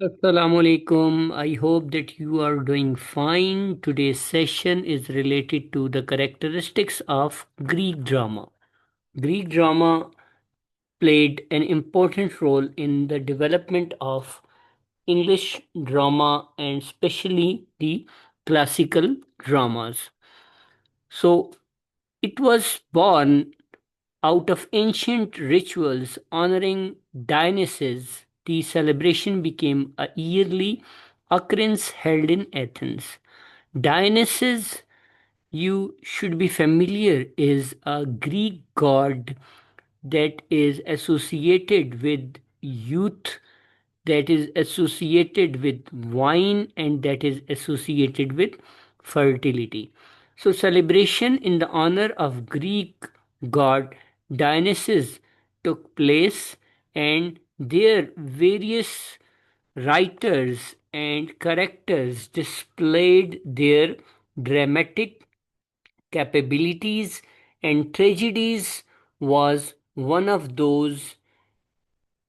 Assalamu alaikum. I hope that you are doing fine. Today's session is related to the characteristics of Greek drama. Greek drama played an important role in the development of English drama and especially the classical dramas. So it was born out of ancient rituals honoring Dionysus. The celebration became a yearly occurrence held in Athens. Dionysus, you should be familiar, is a Greek god that is associated with youth, that is associated with wine, and that is associated with fertility. So, celebration in the honor of Greek god Dionysus took place, and their various writers and characters displayed their dramatic capabilities, and tragedies was one of those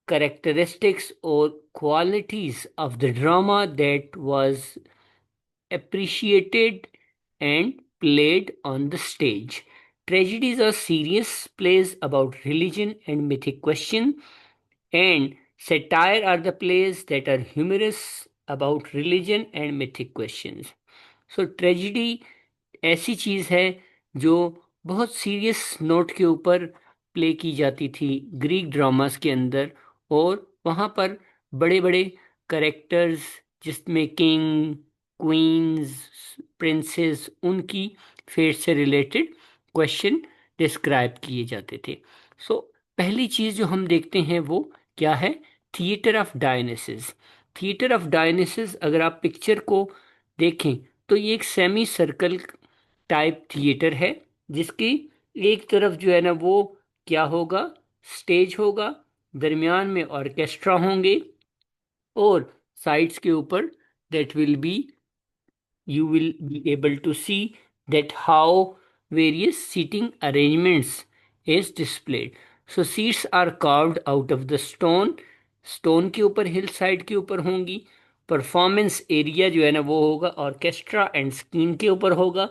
characteristics or qualities of the drama that was appreciated and played on the stage. Tragedies are serious plays about religion and mythic question, and satire are the plays that are humorous about religion and mythic questions. So tragedy ऐसी चीज़ है जो बहुत serious note के ऊपर play की जाती थी Greek dramas के अंदर, और वहाँ पर बड़े बड़े करेक्टर्स जिसमें किंग, क्वींस, प्रिंसेस, उनकी फेट से रिलेटेड क्वेश्चन डिस्क्राइब किए जाते थे। सो पहली चीज़ जो हम देखते हैं वो क्या है? Theatre of Dionysus. Theatre of Dionysus अगर आप पिक्चर को देखें तो ये एक सेमी सर्कल टाइप थिएटर है, जिसकी एक तरफ जो है ना वो क्या होगा? स्टेज होगा, दरमियान में ऑर्केस्ट्रा होंगे, और साइड्स के ऊपर that will be, you will be able to see that how various seating arrangements is displayed. So seats are carved out of the stone, stone के ऊपर हिल साइड के ऊपर होंगी। परफॉर्मेंस एरिया जो है ना वो होगा ऑर्केस्ट्रा एंड स्कीन के ऊपर होगा।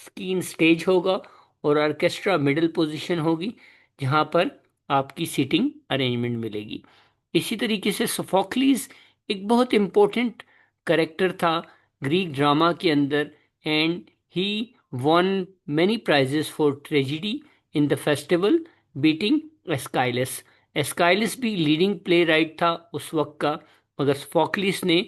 स्कीन स्टेज होगा और ऑर्केस्ट्रा मिडिल पोजीशन होगी, जहाँ पर आपकी सीटिंग अरेंजमेंट मिलेगी। इसी तरीके से सोफोक्लीज एक बहुत इम्पोर्टेंट करेक्टर था ग्रीक ड्रामा के अंदर, and he won many prizes for tragedy in the festival, beating एस्काइलस। एस्काइलस भी लीडिंग प्ले राइट था उस वक्त का, मगर सोफोक्लिस ने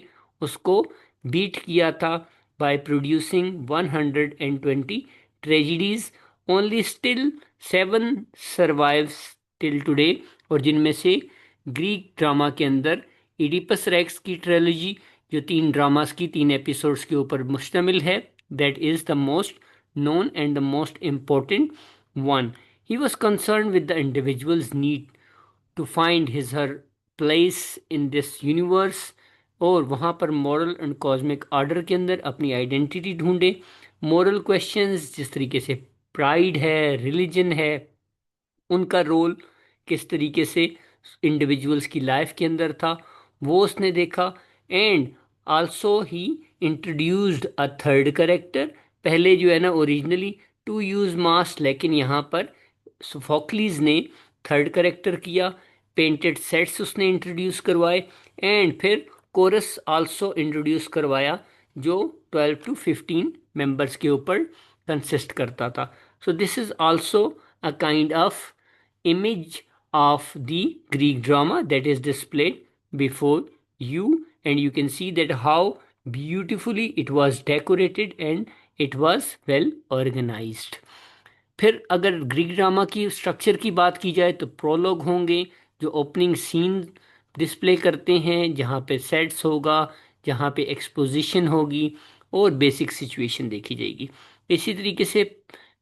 उसको बीट किया था by producing 120 tragedies. Only still 7 survives till today, और जिनमें से ग्रीक ड्रामा के अंदर इडिपस रेक्स की ट्रेलॉजी जो 3 ड्रामास की 3 एपिसोड्स के ऊपर मुश्तमिल है, that is the most known and the most important one. He was concerned with the individual's need to find his her place in this universe, और वहाँ पर मॉरल एंड कॉस्मिक आर्डर के अंदर अपनी आइडेंटिटी ढूंढे। मॉरल क्वेश्चंस जिस तरीके से प्राइड है, रिलीजन है, उनका रोल किस तरीके से इंडिविजुअल्स की लाइफ के अंदर था, वो उसने देखा। And also he introduced a third character. पहले जो है ना ओरिजिनली टू यूज मास, लेकिन यहाँ पर सोफोक्लीज ने थर्ड करेक्टर किया। पेंटेड सेट्स उसने इंट्रोड्यूस करवाए, एंड फिर कोरस आल्सो इंट्रोड्यूस करवाया जो 12 to 15 मेंबर्स के ऊपर कंसिस्ट करता था। So this is also a kind of image of the Greek drama that is displayed before you, and you can see that how beautifully it was decorated and it was well organized. फिर अगर Greek drama की structure की बात की जाए तो prologue होंगे जो ओपनिंग सीन डिस्प्ले करते हैं, जहाँ पे सेट्स होगा, जहाँ पे एक्सपोजिशन होगी और बेसिक सिचुएशन देखी जाएगी। इसी तरीके से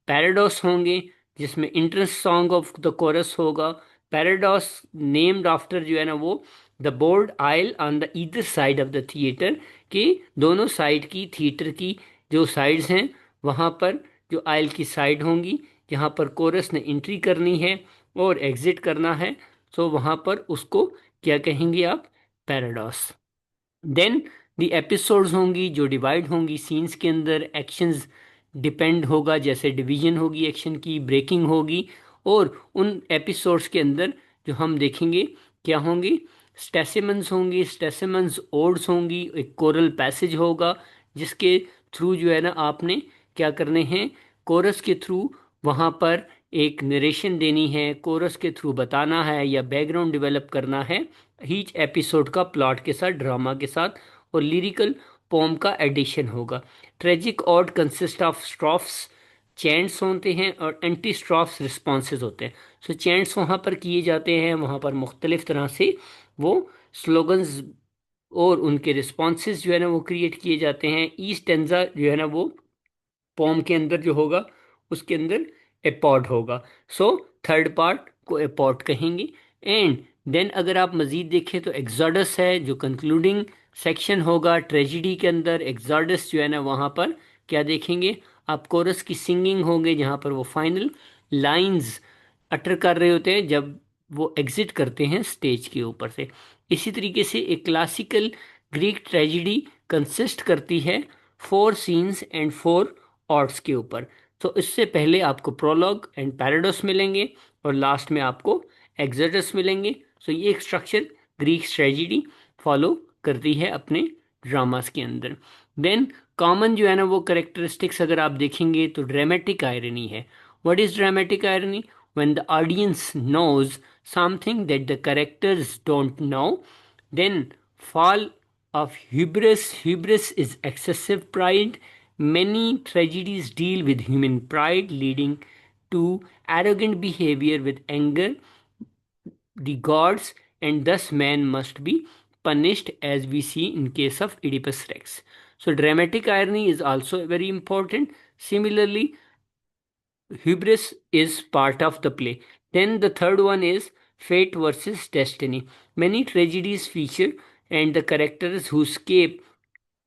पैराडॉस होंगे जिसमें entrance song of the coarse होगा। पैराडॉस नेम्ड आफ्टर जो है ना वो the board oil on the either side of the theatre, के दोनों साइड की थिएटर की जो साइड्स हैं वहाँ पर जो आयल की साइड होंगी, जहाँ पर कोरस ने एंट्री करनी है और एग्जिट करना है, तो वहाँ पर उसको क्या कहेंगे आप? पैराडॉस। देन दी एपिसोड्स होंगी जो डिवाइड होंगी सीन्स के अंदर, एक्शंस डिपेंड होगा, जैसे डिवीजन होगी एक्शन की, ब्रेकिंग होगी। और उन एपिसोड्स के अंदर जो हम देखेंगे क्या होंगी, स्टेसिमन्स होंगी, स्टेसिमन्स ओड्स होंगी, एक कोरल पैसेज होगा जिसके थ्रू जो है ना आपने क्या करने हैं, कोरस के थ्रू वहाँ पर एक नरेशन देनी है, कोरस के थ्रू बताना है या बैकग्राउंड डेवलप करना है ईच एपिसोड का प्लॉट के साथ, ड्रामा के साथ। और लिरिकल पोम का एडिशन होगा। Tragic ode consist of strophes, chants होते हैं, और एंटी स्ट्रॉफ्स रिस्पॉन्सेज होते हैं। सो चैंट्स वहाँ पर किए जाते हैं, वहाँ पर मुख्तलिफ तरह से वो स्लोगन्स और उनके रिस्पॉन्सेज जो है ना वो क्रिएट किए जाते हैं। ईस्ट टेंजा जो है ना वो पोम के अंदर जो होगा उसके अंदर एपॉड होगा। सो थर्ड पार्ट को एपॉड कहेंगे। एंड देन अगर आप मजीद देखें तो एग्जॉडस है जो कंक्लूडिंग सेक्शन होगा ट्रेजिडी के अंदर। एग्जॉडस जो है ना वहाँ पर क्या देखेंगे आप, कोरस की सिंगिंग होंगे जहाँ पर वो फाइनल लाइंस अटर कर रहे होते हैं जब वो एग्जिट करते हैं स्टेज के ऊपर से। इसी तरीके से एक क्लासिकल ग्रीक ट्रेजिडी कंसिस्ट करती है 4 सीन्स एंड 4 ऑर्ट्स के ऊपर। तो इससे पहले आपको प्रोलॉग एंड पैराडोस मिलेंगे और लास्ट में आपको एग्जोडस मिलेंगे। सो ये एक स्ट्रक्चर ग्रीक ट्रेजिडी फॉलो करती है अपने ड्रामास के अंदर। देन कॉमन जो है ना वो करेक्टरिस्टिक्स अगर आप देखेंगे तो ड्रामेटिक आयरनी है। What is dramatic irony? When the audience knows something that the characters don't know, then fall of hubris. Hubris is excessive pride. Many tragedies deal with human pride, leading to arrogant behavior with anger the gods, and thus man must be punished, as we see in case of Oedipus Rex. So dramatic irony is also very important. Similarly, hubris is part of the play. Then the third one is fate versus destiny. Many tragedies feature and the characters who escape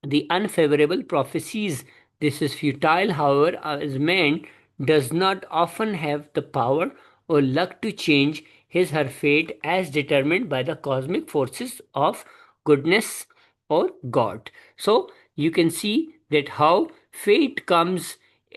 the unfavorable prophecies. This is futile, however, as man does not often have the power or luck to change his her fate as determined by the cosmic forces of goodness or God. So you can see that how fate comes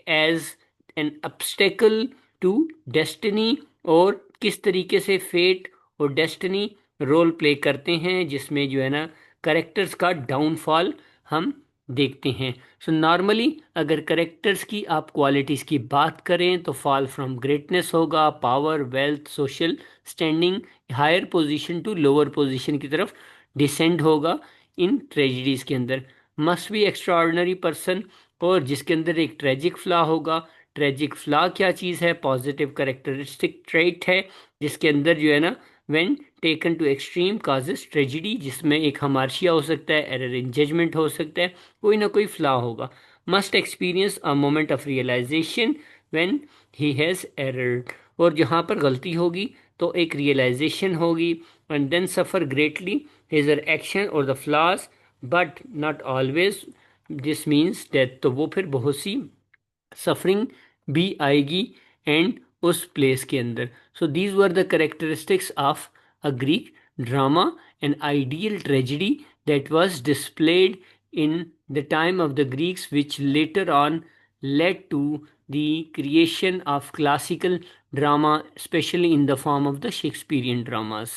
as an obstacle to destiny, और किस तरीके से fate और destiny role play करते हैं जिसमें जो है ना करेक्टर्स का डाउनफॉल हम देखते हैं। सो नॉर्मली अगर करेक्टर्स की आप क्वालिटीज़ की बात करें तो फॉल फ्रॉम ग्रेटनेस होगा, power, wealth, social standing, higher position to lower position की तरफ डिसेंड होगा इन ट्रेजिडीज़ के अंदर। Must be extraordinary person, और जिसके अंदर एक ट्रेजिक फ्ला होगा। ट्रेजिक फ्ला क्या चीज़ है? पॉजिटिव करेक्टरिस्टिक ट्रेट है जिसके अंदर जो है ना when taken to extreme causes tragedy, जिसमें एक हमार्शिया हो सकता है, एरर इन जजमेंट हो सकता है, कोई ना कोई फ्ला होगा। Must experience a moment of realization when he has erred, और जहाँ पर गलती होगी तो एक रियलाइजेशन होगी। And then suffer greatly his her action और the flaws but not always, this means death. तो वो फिर बहुत सी सफरिंग भी आएगी एंड उस प्लेस के अंदर। So these were the characteristics of a Greek drama, an ideal tragedy that was displayed in the time of the Greeks, which later on led to the creation of classical drama, especially in the form of the Shakespearean dramas.